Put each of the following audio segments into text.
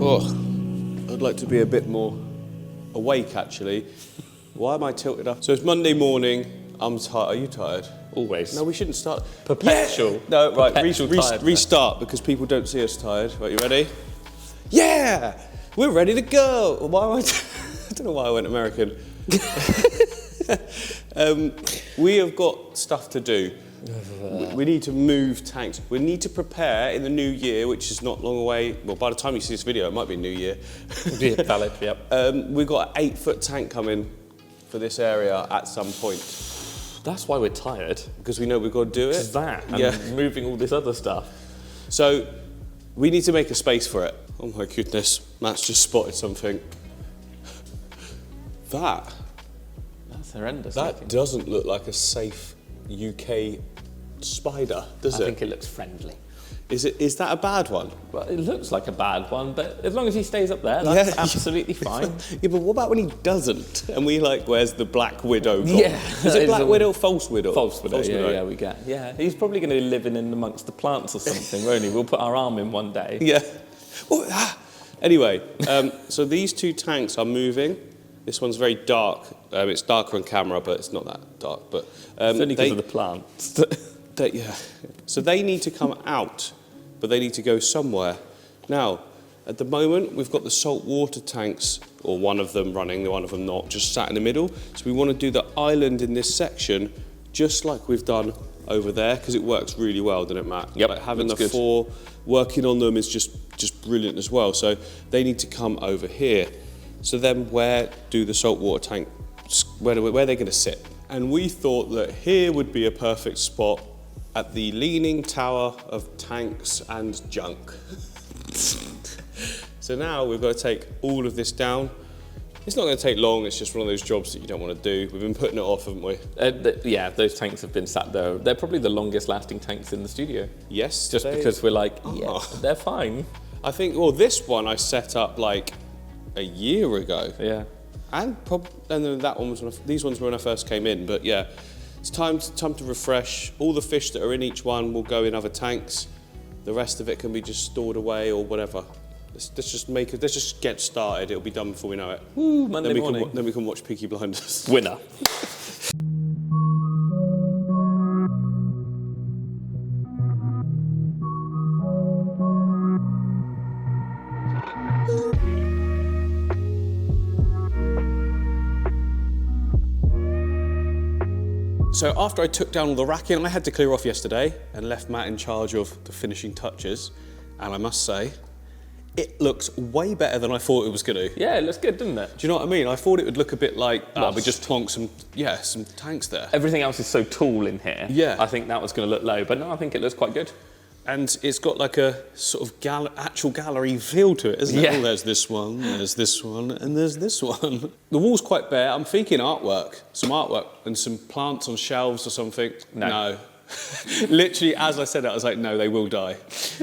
Oh, I'd like to be a bit more awake, actually. Why am I tilted up? So it's Monday morning. I'm tired. Are you tired? Always. No, we shouldn't start. Perpetual. Yeah. No, right. Perpetual Restart because people don't see us tired. Right, you ready? Yeah, we're ready to go. Why am I? I don't know why I went American. We have got stuff to do. We need to move tanks. We need to prepare in the new year, which is not long away. Well, by the time you see this video, it might be New Year. Yeah, valid, yep. We've got an 8-foot tank coming for this area at some point. That's why we're tired. Because we know we've got to do it. It's that, and moving all this other stuff. So, we need to make a space for it. Oh my goodness, Matt's just spotted something. That's horrendous. That doesn't look like a safe UK spider, does it? I think it looks friendly. Is that a bad one? Well, it looks like a bad one, but as long as he stays up there, that's absolutely fine. Yeah, but what about when he doesn't? And we where's the black widow gone? Yeah. Is it black widow or false widow? False widow, yeah, we get. Yeah, he's probably going to be living in amongst the plants or something, won't he? We'll put our arm in one day. Yeah. Anyway, so these two tanks are moving. This one's very dark. It's darker on camera, but it's not that dark. But it's only because of the plants. Yeah. So they need to come out, but they need to go somewhere. Now, at the moment, we've got the salt water tanks, or one of them running, one of them not, just sat in the middle. So we want to do the island in this section, just like we've done over there, because it works really well, doesn't it, Matt? Yep. Like having the four working on them is just brilliant as well. So they need to come over here. So then where do the saltwater tanks, where are they going to sit? And we thought that here would be a perfect spot at the leaning tower of tanks and junk. So now we've got to take all of this down. It's not going to take long, it's just one of those jobs that you don't want to do. We've been putting it off, haven't we? Yeah, those tanks have been sat there. They're probably the longest lasting tanks in the studio. Yes. Just because we're like, yeah, they're fine. I think, well, this one I set up like a year ago. Yeah. And then that one was these ones were when I first came in, but yeah, it's time to refresh. All the fish that are in each one will go in other tanks. The rest of it can be just stored away or whatever. Let's just get started. It'll be done before we know it. Woo, Monday morning. Then we can watch Peaky Blinders. Winner. So after I took down all the racking, I had to clear off yesterday and left Matt in charge of the finishing touches. And I must say, it looks way better than I thought it was going to. Yeah, it looks good, doesn't it? Do you know what I mean? I thought it would look a bit like, we just plonk some tanks there. Everything else is so tall in here. Yeah. I think that was going to look low, but no, I think it looks quite good. And it's got like a sort of actual gallery feel to it, isn't it? Yeah. Oh, there's this one, and there's this one. The wall's quite bare. I'm thinking some artwork and some plants on shelves or something. No. Literally, as I said it, I was like, no, they will die.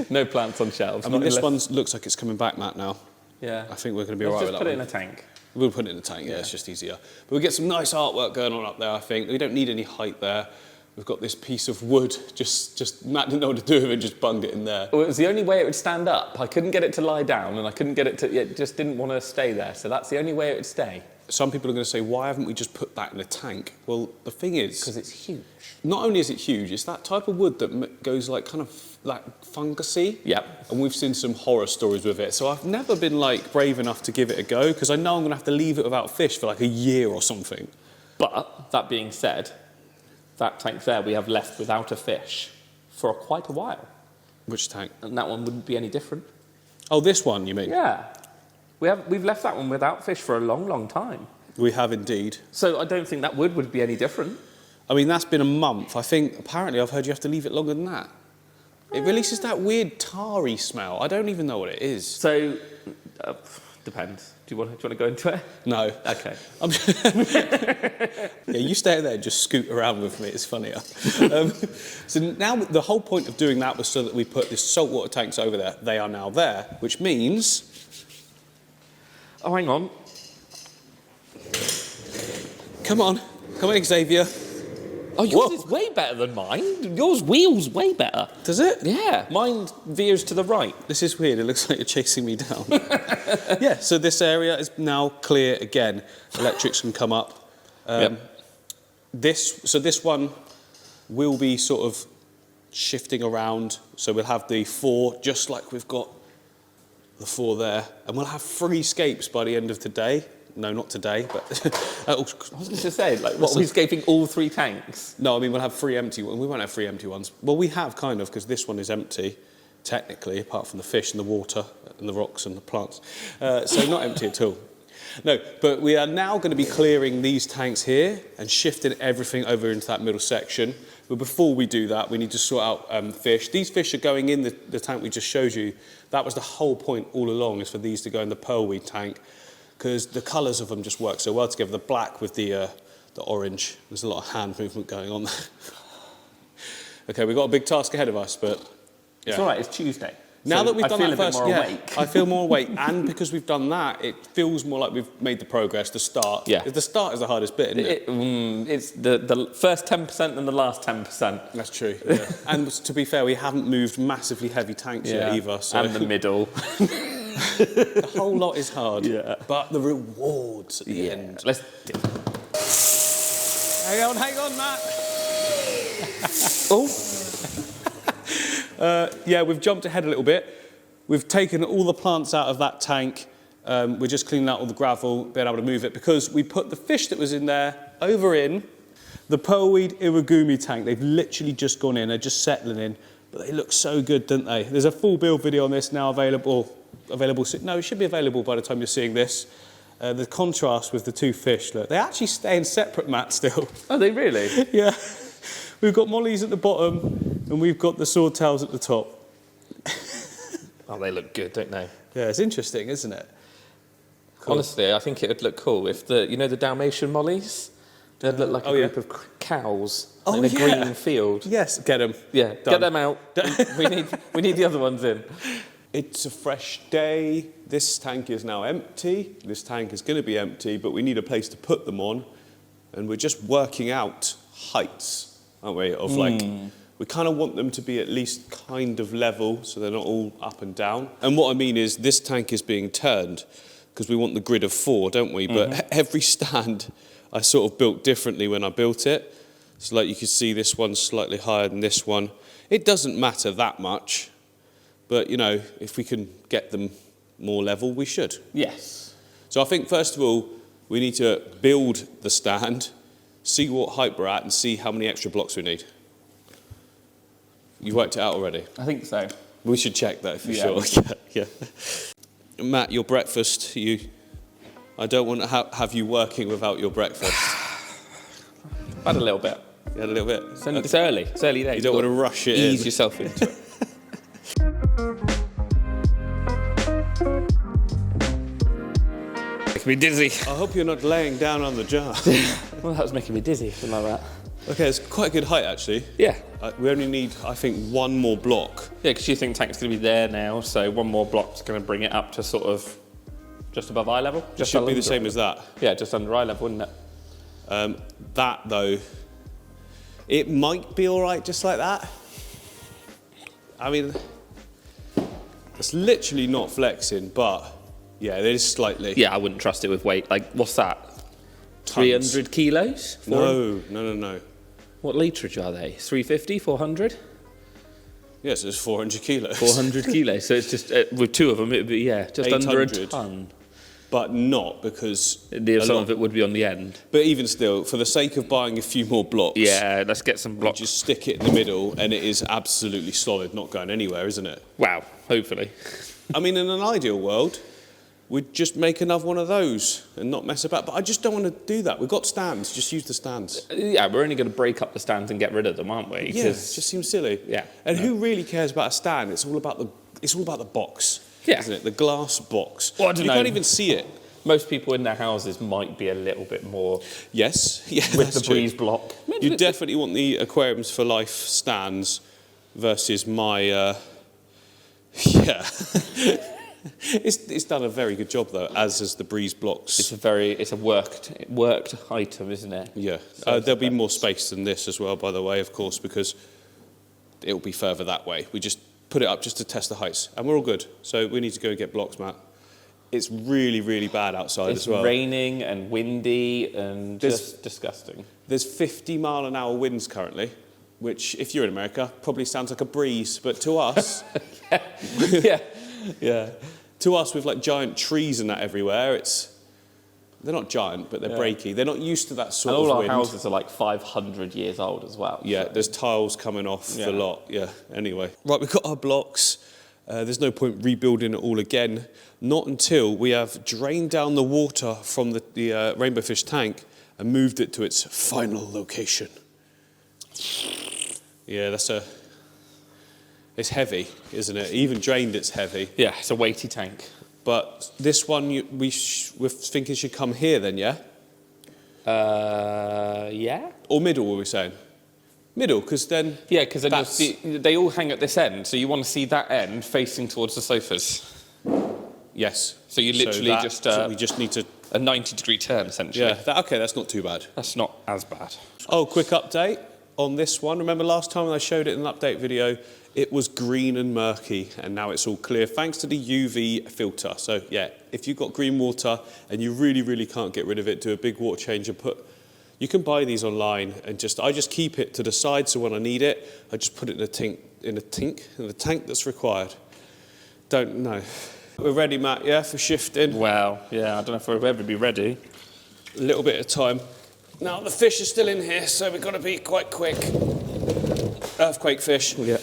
No plants on shelves. I mean, this one looks like it's coming back, Matt, now. Yeah. I think we're going to be all right with that one. Just put it in a tank. We'll put it in a tank, yeah, it's just easier. But we'll get some nice artwork going on up there, I think. We don't need any height there. We've got this piece of wood, just Matt didn't know what to do with it, just bunged it in there. Well, it was the only way it would stand up. I couldn't get it to lie down, and I couldn't get it just didn't want to stay there. So that's the only way it would stay. Some people are going to say, why haven't we just put that in a tank? Well, the thing is... Because it's huge. Not only is it huge, it's that type of wood that goes like kind of like fungusy. Yep. And we've seen some horror stories with it. So I've never been like brave enough to give it a go, because I know I'm going to have to leave it without fish for like a year or something. But, that being said, that tank there we have left without a fish for quite a while. Which tank? And that one wouldn't be any different. Oh, this one, you mean? Yeah. We've left that one without fish for a long, long time. We have indeed. So I don't think that would be any different. I mean, that's been a month. I think, apparently, I've heard you have to leave it longer than that. It releases that weird tarry smell. I don't even know what it is. So, depends. Do you want to go into it? No. Okay. Yeah, you stay there and just scoot around with me. It's funnier. So now the whole point of doing that was so that we put these saltwater tanks over there. They are now there, which means... Oh, hang on. Come on, Xavier. Oh, yours is way better than mine. Yours wheels way better. Does it? Yeah, mine veers to the right. This is weird. It looks like you're chasing me down. Yeah, so this area is now clear again. Electrics can come up. This one will be sort of shifting around. So we'll have the 4, just like we've got the 4 there. And we'll have 3 escapes by the end of today. No, not today, but... I was going to say, like, what, are we escaping all 3 tanks? No, I mean, we'll have 3 empty ones. We won't have 3 empty ones. Well, we have kind of, because this one is empty, technically, apart from the fish and the water and the rocks and the plants. So not empty at all. No, but we are now going to be clearing these tanks here and shifting everything over into that middle section. But before we do that, we need to sort out fish. These fish are going in the tank we just showed you. That was the whole point all along, is for these to go in the pearlweed tank, because the colours of them just work so well together. The black with the orange. There's a lot of hand movement going on there. Okay, we've got a big task ahead of us, but... Yeah. It's all right, it's Tuesday. Now that we've done that first, awake. I feel more awake, and because we've done that, it feels more like we've made the progress. The start, the start is the hardest bit, isn't it? It's the first 10% and the last 10%. That's true. Yeah. And to be fair, we haven't moved massively heavy tanks yet either. So. And the middle. The whole lot is hard. Yeah. But the rewards at the end. Let's do it. Hang on, Matt. Oh. Yeah, we've jumped ahead a little bit. We've taken all the plants out of that tank. We're just cleaning out all the gravel, being able to move it, because we put the fish that was in there over in the pearlweed irigumi tank. They've literally just gone in. They're just settling in. But they look so good, don't they? There's a full build video on this now available. No, it should be available by the time you're seeing this. The contrast with the 2 fish, look. They actually stay in separate, Matt, still. Oh, they really? Yeah. We've got mollies at the bottom, and we've got the swordtails at the top. Oh, they look good, don't they? Yeah, it's interesting, isn't it? Cool. Honestly, I think it would look cool if the Dalmatian mollies, they'd look like a group of cows in a green field. Yes, get them. Yeah, done. Get them out. we need the other ones in. It's a fresh day. This tank is now empty. This tank is going to be empty, but we need a place to put them on, and we're just working out heights, aren't we? Of like, we kind of want them to be at least kind of level, so they're not all up and down. And what I mean is, this tank is being turned because we want the grid of 4, don't we? But every stand I sort of built differently when I built it. So like you can see, this one's slightly higher than this one. It doesn't matter that much, but you know, if we can get them more level, we should. Yes. So I think first of all, we need to build the stand, see what height we're at, and see how many extra blocks we need. You worked it out already? I think so. We should check that for sure. Yeah. Matt, your breakfast, I don't want to have you working without your breakfast. I've had a little bit. You had a little bit? It's early. It's early days. You don't want to rush it in. Ease yourself into it. Making me dizzy. I hope you're not laying down on the jar. Well, that was making me dizzy, something like that. Okay, it's quite a good height actually. Yeah. We only need, I think, 1 more block. Yeah, because you think tank's going to be there now, so 1 more block's going to bring it up to sort of just above eye level. It should be the same as that. Yeah, just under eye level, wouldn't it? That though, it might be all right just like that. I mean, it's literally not flexing, but yeah, it is slightly. Yeah, I wouldn't trust it with weight. Like, what's that? Tons. 300 kilos? No. What litrage are they? 350, 400? Yes, it's 400 kilos. 400 kilos. So it's just, with 2 of them, it would be, just under a ton. But not, because... Some of it would be on the end. But even still, for the sake of buying a few more blocks... Yeah, let's get some blocks. Just stick it in the middle, and it is absolutely solid, not going anywhere, isn't it? Wow, hopefully. I mean, in an ideal world, we'd just make another one of those and not mess about. But I just don't want to do that. We've got stands. Just use the stands. Yeah, we're only going to break up the stands and get rid of them, aren't we? Yeah, it just seems silly. Yeah. And who really cares about a stand? It's all about the box, isn't it? The glass box. Well, I don't know. You can't even see it. Most people in their houses might be a little bit more... Yes, yeah, with the breeze block. You definitely want the Aquariums for Life stands versus my... yeah. It's done a very good job though, as has the breeze blocks. It's a worked item, isn't it? Yeah, there'll be more space than this as well, by the way, of course, because it'll be further that way. We just put it up just to test the heights, and we're all good. So we need to go and get blocks, Matt. It's really, really bad outside as well. It's raining and windy and just disgusting. There's 50-mile-an-hour winds currently, which, if you're in America, probably sounds like a breeze, but to us... yeah. To us, with like giant trees and that everywhere, they're not giant, but they're breaky. They're not used to that sort of wind. And all our houses are like 500 years old as well. Yeah, so. There's tiles coming off the lot. Yeah, anyway. Right, we've got our blocks. There's no point rebuilding it all again. Not until we have drained down the water from the rainbow fish tank and moved it to its final location. Yeah, it's heavy, isn't it? Even drained, it's heavy. Yeah, it's a weighty tank. But this one, we're thinking should come here then, yeah? Yeah? Or middle, were we saying? Middle, because then... Yeah, because then you'll see, they all hang at this end, so you want to see that end facing towards the sofas. Yes. So you literally we just need to... A 90-degree turn, essentially. Yeah, okay, that's not too bad. That's not as bad. Oh, quick update on this one. Remember last time when I showed it in an update video, it was green and murky, and now it's all clear thanks to the UV filter. So yeah, if you've got green water and you really, really can't get rid of it, do a big water change and you can buy these online, and I just keep it to the side, so when I need it, I just put it in the tank that's required. Don't know. We're ready, Matt, yeah, for shifting? Well, yeah, I don't know if we'll ever be ready. A little bit of time. Now, the fish are still in here, so we've got to be quite quick. Earthquake fish. Yeah.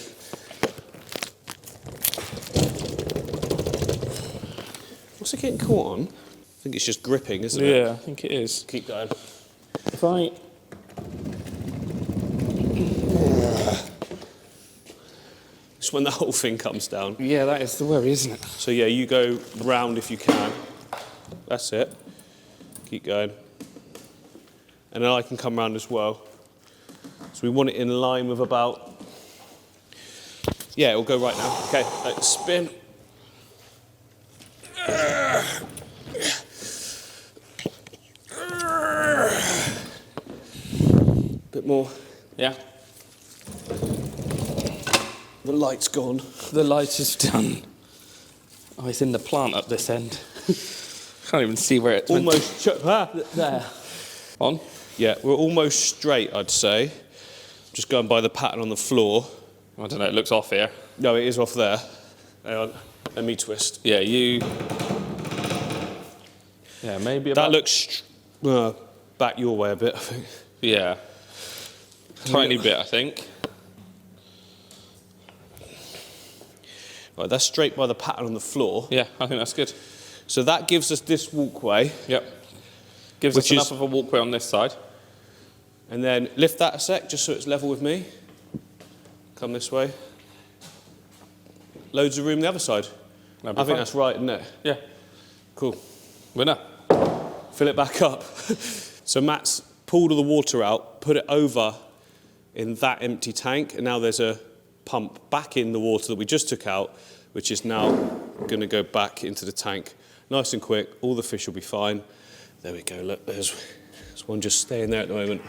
What's it getting caught on? I think it's just gripping, isn't it? Yeah, I think it is. Keep going. If I... It's when the whole thing comes down. Yeah, that is the worry, isn't it? So yeah, you go round if you can. That's it. Keep going. And then I can come round as well. So we want it in line with about... Yeah, it'll go right now. Okay, let's spin. Bit more. Yeah. The light's gone. The light is done. Oh, it's in the plant up this end. Can't even see where it's almost there. On? Yeah, we're almost straight, I'd say. Just going by the pattern on the floor. I don't know, it looks off here. No, it is off there. Hang on, let me twist. Yeah, Yeah, maybe about... That looks back your way a bit, I think. Yeah. Tiny bit, I think. Right, that's straight by the pattern on the floor. Yeah, I think that's good. So that gives us this walkway. Yep. Gives us enough of a walkway on this side. And then lift that a sec, just so it's level with me. Come this way. Loads of room the other side. I think that's right, isn't it? Yeah. Cool. Winner. Fill it back up. So Matt's pulled all the water out, put it over in that empty tank, and now there's a pump back in the water that we just took out, which is now going to go back into the tank. Nice and quick, all the fish will be fine. There we go, look, there's one just staying there at the moment.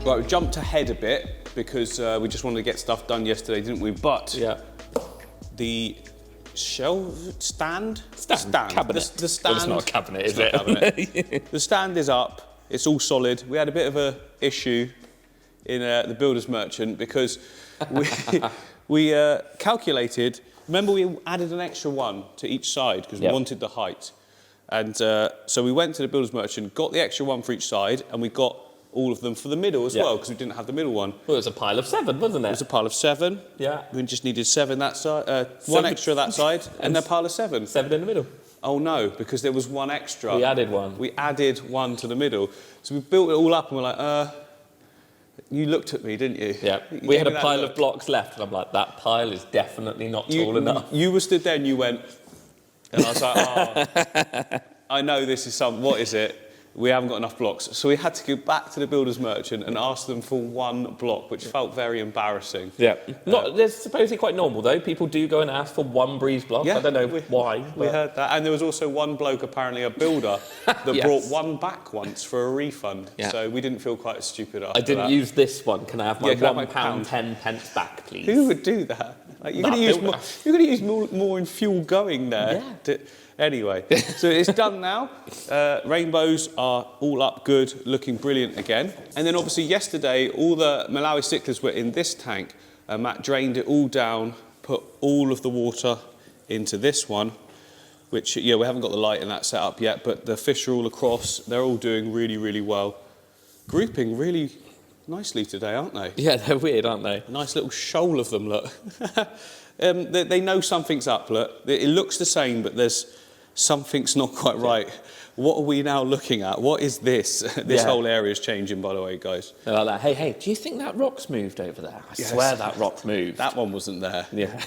Right, we jumped ahead a bit because we just wanted to get stuff done yesterday, didn't we? But yeah, the stand? Cabinet. The stand. Well, it's not a cabinet, is it? Cabinet. The stand is up. It's all solid. We had a bit of a issue in the builder's merchant because we calculated. Remember, we added an extra one to each side because we wanted the height, and so we went to the builder's merchant, got the extra one for each side, and we got all of them for the middle as well, because we didn't have the middle one. Well, it was a pile of 7, wasn't it? It was a pile of 7. Yeah. We just needed 7 that side, 1 extra that side, and a pile of 7. 7 in the middle. oh no, because there was one extra. We added one. We added one to the middle. So we built it all up and we're like, you looked at me, didn't you? Yeah. We had a pile of blocks left and I'm like, that pile is definitely not tall enough. You were stood there and you went, and I was like, oh, I know this is what is it? We haven't got enough blocks. So we had to go back to the builder's merchant and ask them for one block, which felt very embarrassing. Yeah. That's supposedly quite normal, though. People do go and ask for one breeze block. Yeah, I don't know why. We heard that. And there was also one bloke, apparently a builder, that brought one back once for a refund. Yeah. So we didn't feel quite as stupid after that. I didn't use this one. Can I have my £1 10 back, please? Who would do that? Like, you're going to use more in fuel going there. Yeah. Anyway, so it's done now. Rainbows are all up good, looking brilliant again. And then obviously yesterday, all the Malawi sticklers were in this tank. Matt drained it all down, put all of the water into this one, which, we haven't got the light in that set up yet, but the fish are all across. They're all doing really, really well. Grouping really nicely today, aren't they? Yeah, they're weird, aren't they? A nice little shoal of them, look. They know something's up, look. It looks the same, but something's not quite right. What are we now looking at? What is this? This whole area is changing, by the way, guys. They're like, hey, do you think that rock's moved over there? I swear that rock's moved. That one wasn't there. Yeah.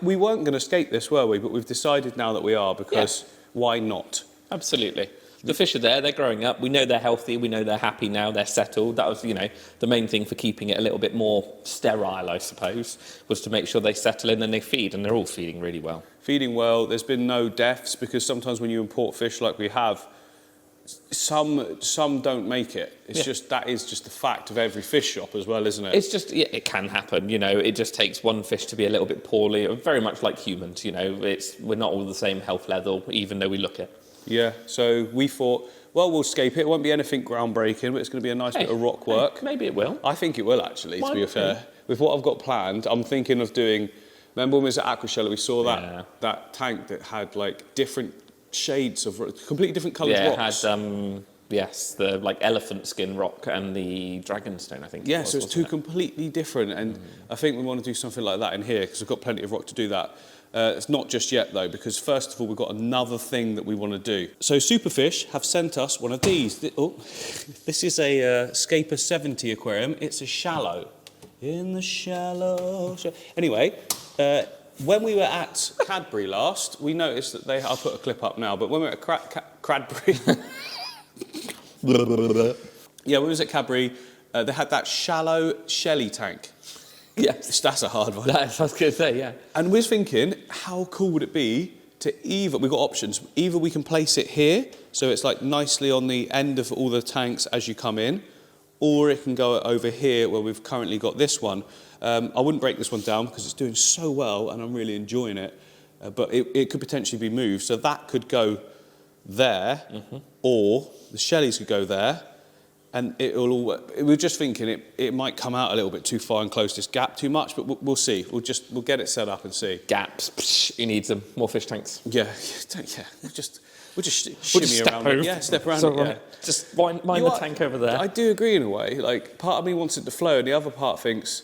We weren't going to skate this, were we? But we've decided now that we are, because why not? Absolutely. The fish are there, they're growing up. We know they're healthy, we know they're happy now, they're settled. That was, the main thing for keeping it a little bit more sterile, I suppose, was to make sure they settle in and they feed, and they're all feeding really well. Feeding well, there's been no deaths, because sometimes when you import fish like we have, some don't make it. It's that is just the fact of every fish shop as well, isn't it? It's just, it can happen, it just takes one fish to be a little bit poorly, very much like humans, we're not all the same health level, even though we look it. Yeah, so we thought, well, we'll scape it. It won't be anything groundbreaking, but it's going to be a nice bit of rock work. Maybe it will. I think it will, actually, to be fair. With what I've got planned, I'm thinking of doing... Remember when we was at Aquashelter, we saw that tank that had, different shades of... completely different coloured rocks. Yeah, it had, the, elephant skin rock and the dragonstone, I think. Yeah, so it's two completely different, and I think we want to do something like that in here, because we've got plenty of rock to do that. It's not just yet, though, because first of all, we've got another thing that we want to do. So Superfish have sent us one of these. This is a Scaper 70 aquarium. It's a shallow. In the shallow... Anyway, when we were at Cadbury last, we noticed that I'll put a clip up now, but when we were at Cadbury... yeah, when we was at Cadbury, they had that shallow Shelly tank. Yes. That's a hard one. That's what I was going to say, yeah. And we're thinking, how cool would it be to we've got options. Either we can place it here, so it's nicely on the end of all the tanks as you come in, or it can go over here where we've currently got this one. I wouldn't break this one down because it's doing so well and I'm really enjoying it, but it could potentially be moved. So that could go there, or the Shellies could go there, and we're just thinking it might come out a little bit too far and close this gap too much, but we'll see. We'll get it set up and see. Gaps, you need some more fish tanks. Yeah. We'll just shimmy around it. Yeah, step around it. Yeah. Just mind the tank over there. I do agree in a way. Part of me wants it to flow, and the other part thinks,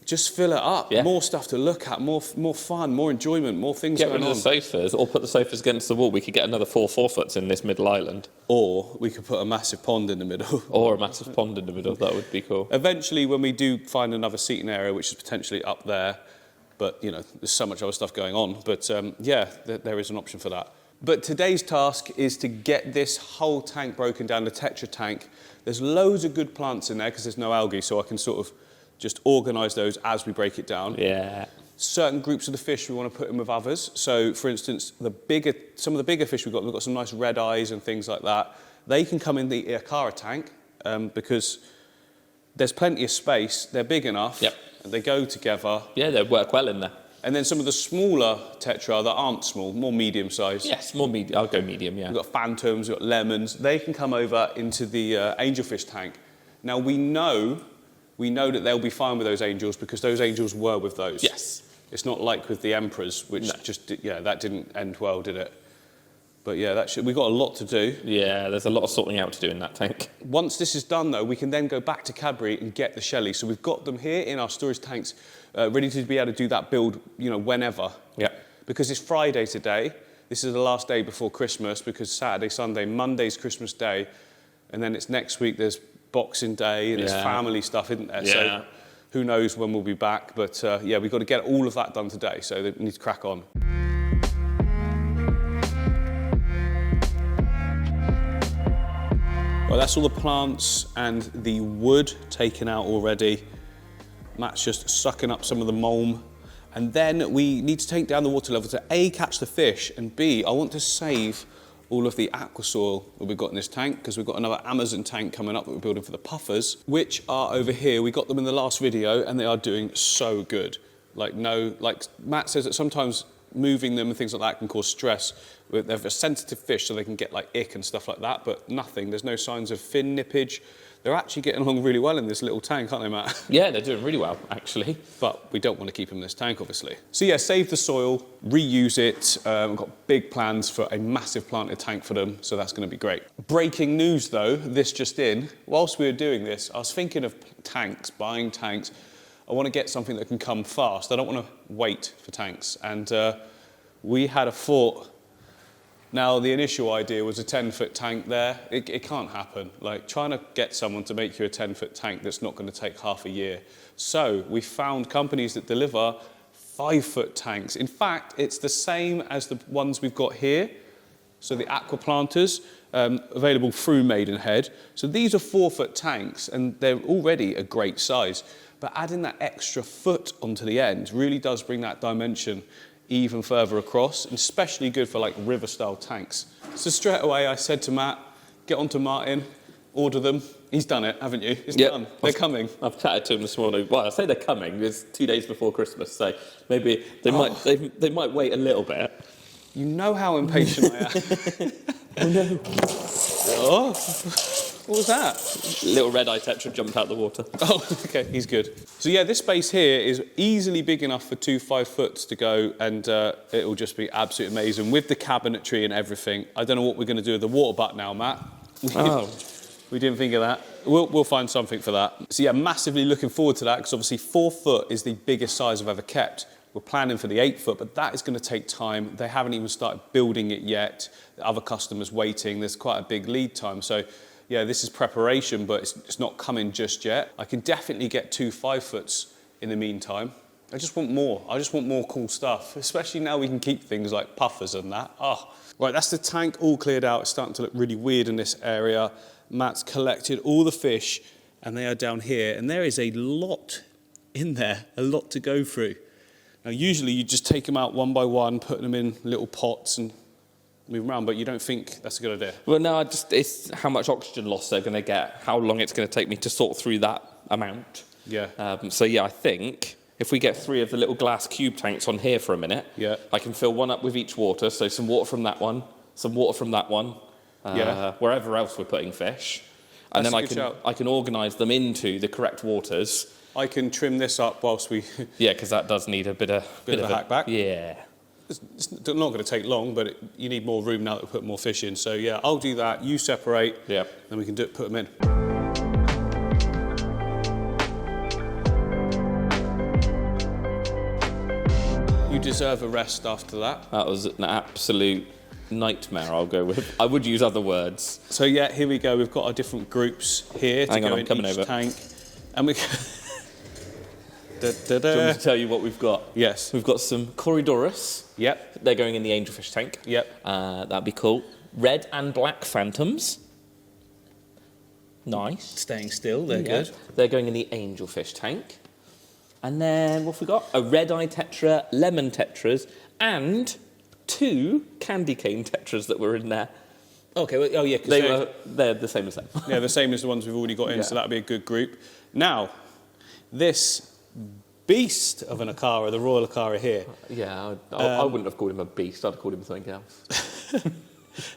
just fill it up. Yeah. More stuff to look at, more fun, more enjoyment, more things going on. Get rid of the sofas, or put the sofas against the wall. We could get another 4 4-foots in this middle island. Or we could put a massive pond in the middle. Or a massive pond in the middle. That would be cool. Eventually, when we do find another seating area, which is potentially up there, but, there's so much other stuff going on. But, there is an option for that. But today's task is to get this whole tank broken down, the Tetra tank. There's loads of good plants in there because there's no algae, so I can sort of just organise those as we break it down. Yeah. Certain groups of the fish we want to put in with others. So, for instance, some of the bigger fish we've got some nice red eyes and things like that. They can come in the Aquarian tank because there's plenty of space. They're big enough. Yep. They go together. Yeah, they work well in there. And then some of the smaller tetra that aren't small, more medium size. Yes, more medium. I'll go medium, yeah. We've got phantoms, we've got lemons. They can come over into the angelfish tank. Now, we know that they'll be fine with those angels because those angels were with those. Yes. It's not like with the emperors, which that didn't end well, did it? But yeah, we've got a lot to do. Yeah, there's a lot of sorting out to do in that tank. Once this is done, though, we can then go back to Cadbury and get the Shelly. So we've got them here in our storage tanks, ready to be able to do that build, whenever. Yeah. Because it's Friday today. This is the last day before Christmas because Saturday, Sunday, Monday's Christmas Day, and then it's next week there's Boxing Day and there's family stuff, isn't there? Yeah. So who knows when we'll be back, but yeah, we've got to get all of that done today, so we need to crack on. Well, that's all the plants and the wood taken out already. Matt's just sucking up some of the mulm. And then we need to take down the water level to A, catch the fish, and B, I want to save all of the aqua soil that we've got in this tank, because we've got another Amazon tank coming up that we're building for the puffers, which are over here. We got them in the last video and they are doing so good. Like Matt says that sometimes moving them and things like that can cause stress. They're a sensitive fish, so they can get like ick and stuff like that, but nothing. There's no signs of fin nippage. They're actually getting along really well in this little tank, aren't they, Matt? Yeah, they're doing really well, actually. But we don't want to keep them in this tank, obviously. So yeah, save the soil, reuse it. We've got big plans for a massive planted tank for them, so that's going to be great. Breaking news, though, this just in. Whilst we were doing this, I was thinking of tanks, buying tanks. I want to get something that can come fast. I don't want to wait for tanks. And we had a thought. Now, the initial idea was a 10-foot tank there. It can't happen. Like, trying to get someone to make you a 10-foot tank that's not going to take half a year. So we found companies that deliver 5-foot tanks. In fact, it's the same as the ones we've got here. So the aqua planters, available through Maidenhead. So these are 4-foot tanks, and they're already a great size. But adding that extra foot onto the end really does bring that dimension even further across, and especially good for like river-style tanks. So straight away I said to Matt, get onto Martin, order them. He's done it, haven't you? It's done. They're coming. I've chatted to him this morning. Well, I say they're coming. It's 2 days before Christmas, so maybe they might wait a little bit. You know how impatient I am. Oh no! Oh, what was that? Little red-eye tetra jumped out the water. Oh, okay, he's good. So yeah, this space here is easily big enough for 2 5-foots to go, and it'll just be absolutely amazing with the cabinetry and everything. I don't know what we're going to do with the water butt now, Matt. Oh. We didn't think of that. We'll find something for that. So yeah, massively looking forward to that, because obviously 4 foot is the biggest size I've ever kept. We're planning for the 8 foot, but that is going to take time. They haven't even started building it yet. Other customers waiting. There's quite a big lead time. So yeah, this is preparation, but it's not coming just yet. I can definitely get 2 5-foots in the meantime. I just want more. I just want more cool stuff, especially now we can keep things like puffers and that. Oh, right, that's the tank all cleared out. It's starting to look really weird in this area. Matt's collected all the fish, and they are down here, and there is a lot in there, a lot to go through. Now, usually you just take them out one by one, put them in little pots and move them around, but you don't think that's a good idea? Well, no, it's how much oxygen loss they're going to get, how long it's going to take me to sort through that amount. Yeah. So yeah, I think if we get 3 of the little glass cube tanks on here for a minute, I can fill one up with each water, so some water from that one, some water from that one, wherever else we're putting fish, and That's then I can organise them into the correct waters. I can trim this up whilst we... Yeah, because that does need a bit of a hack back. Yeah. It's not going to take long, but you need more room now that we put more fish in. So yeah, I'll do that. You separate. Yeah. Then we can put them in. You deserve a rest after that. That was an absolute nightmare, I'll go with. I would use other words. So yeah, here we go. We've got our different groups here to go in each tank. And we... Do you want me to tell you what we've got? Yes. We've got some Corydoras. Yep. They're going in the angelfish tank. Yep. That'd be cool. Red and black phantoms. Nice. Staying still, they're good. They're going in the angelfish tank. And then what have we got? A red-eye tetra, lemon tetras, and 2 candy cane tetras that were in there. Okay, well, oh yeah, because they're the same as them. Yeah, the same as the ones we've already got in, so that'd be a good group. Now, this beast of an Akara, the Royal Akara here. Yeah, I wouldn't have called him a beast. I'd have called him something else.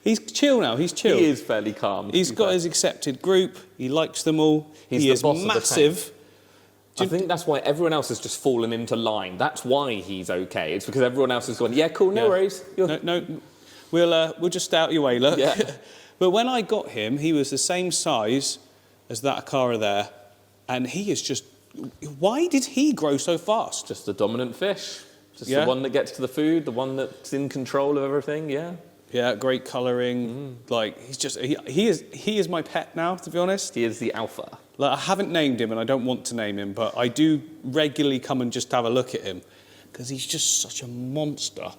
He's chill now. He's chill. He is fairly calm. He's got his accepted group. He likes them all. He is massive. I think that's why everyone else has just fallen into line. That's why he's okay. It's because everyone else has gone, yeah, cool, no worries. No, we'll just out your way, look. Yeah. But when I got him, he was the same size as that Akara there, and he is just... Why did he grow so fast? Just a dominant fish. Just the one that gets to the food, the one that's in control of everything, yeah. Yeah, great colouring. Like, he is my pet now, to be honest. He is the alpha. Like, I haven't named him and I don't want to name him, but I do regularly come and just have a look at him because he's just such a monster.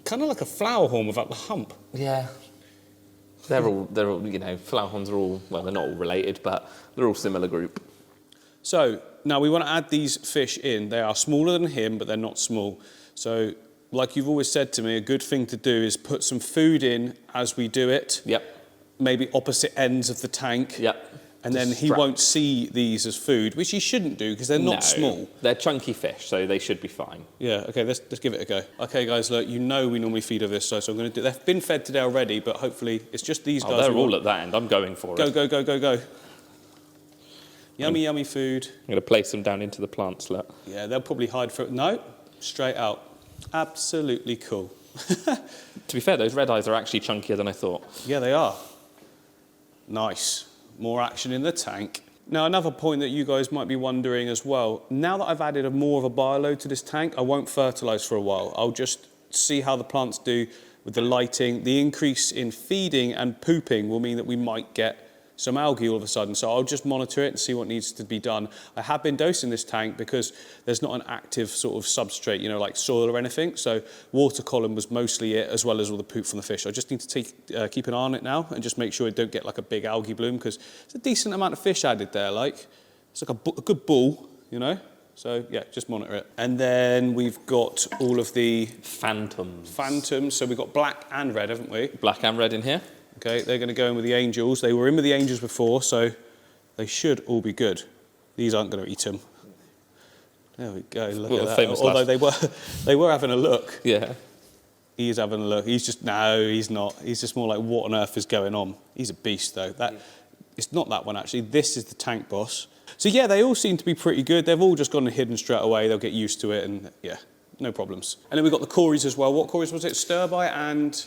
Kind of like a flower horn without the hump. Yeah. They're all, you know, flower horns are all, well, they're not all related, but they're all similar group. So, now we want to add these fish in. They are smaller than him, but they're not small. So, like you've always said to me, a good thing to do is put some food in as we do it. Yep. Maybe opposite ends of the tank. Yep. And then he won't see these as food, which he shouldn't do because they're not small. They're chunky fish, so they should be fine. Yeah, okay, let's give it a go. Okay, guys, look, you know we normally feed over this, so I'm going to do... They've been fed today already, but hopefully it's just these guys. They're all at that end. I'm going for it. Go. Yummy, yummy food. I'm going to place them down into the plants, look. Yeah, they'll probably hide for... No, straight out. Absolutely cool. To be fair, those red eyes are actually chunkier than I thought. Yeah, they are. Nice. More action in the tank. Now, another point that you guys might be wondering as well, now that I've added more of a bioload to this tank, I won't fertilise for a while. I'll just see how the plants do with the lighting. The increase in feeding and pooping will mean that we might get some algae all of a sudden. So I'll just monitor it and see what needs to be done. I have been dosing this tank because there's not an active sort of substrate, you know, like soil or anything. So water column was mostly it, as well as all the poop from the fish. I just need to keep an eye on it now and just make sure it don't get like a big algae bloom, because it's a decent amount of fish added there. Like, it's like a good bull, you know? So yeah, just monitor it. And then we've got all of the phantoms. So we've got black and red, haven't we? Black and red in here. Okay, they're going to go in with the angels. They were in with the angels before, so they should all be good. These aren't going to eat them. There we go. Look at that. Although they were having a look. Yeah. He's having a look. He's just he's not. He's just more like, what on earth is going on? He's a beast though. It's not that one actually. This is the tank boss. So yeah, they all seem to be pretty good. They've all just gone and hidden straight away. They'll get used to it, and yeah, no problems. And then we've got the cories as well. What cories was it? Stirby and...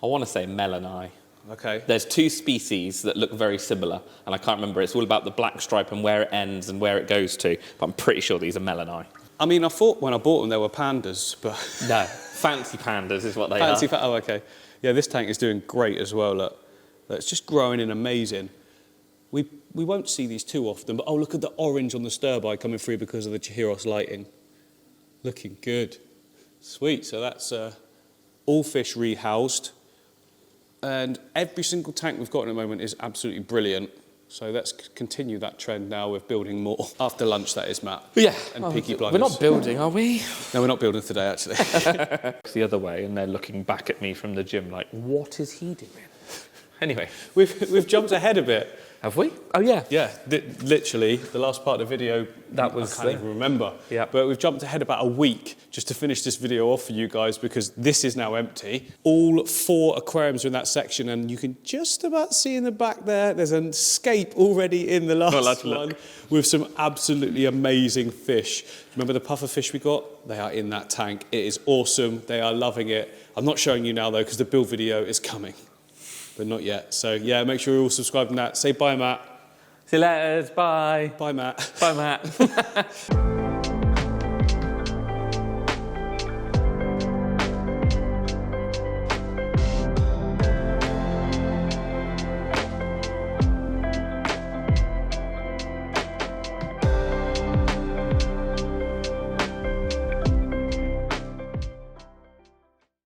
I want to say melani. Okay. There's two species that look very similar, and I can't remember. It's all about the black stripe and where it ends and where it goes to, but I'm pretty sure these are melani. I mean, I thought when I bought them they were pandas, but... No, fancy pandas is what they are. Oh, okay. Yeah, this tank is doing great as well, look. It's just growing in amazing. We won't see these too often, but oh, look at the orange on the stirby coming through because of the Chihiros lighting. Looking good. Sweet, so that's all fish rehoused. And every single tank we've got at the moment is absolutely brilliant. So let's continue that trend now with building more. After lunch, that is, Matt. Yeah. And Peaky Blinders. We're not building, are we? No, we're not building today, actually. It's the other way, and they're looking back at me from the gym like, what is he doing? Anyway. We've jumped ahead a bit. Have we? Oh, yeah. Yeah, literally, the last part of the video, I can't even remember. Yeah. But we've jumped ahead about a week just to finish this video off for you guys, because this is now empty. All 4 aquariums are in that section, and you can just about see in the back there's an escape already in the last one with some absolutely amazing fish. Remember the puffer fish we got? They are in that tank. It is awesome. They are loving it. I'm not showing you now, though, because the build video is coming. But not yet. So, yeah, make sure you're all subscribed to that. Say bye, Matt. See you later. Bye. Bye, Matt. Bye, Matt.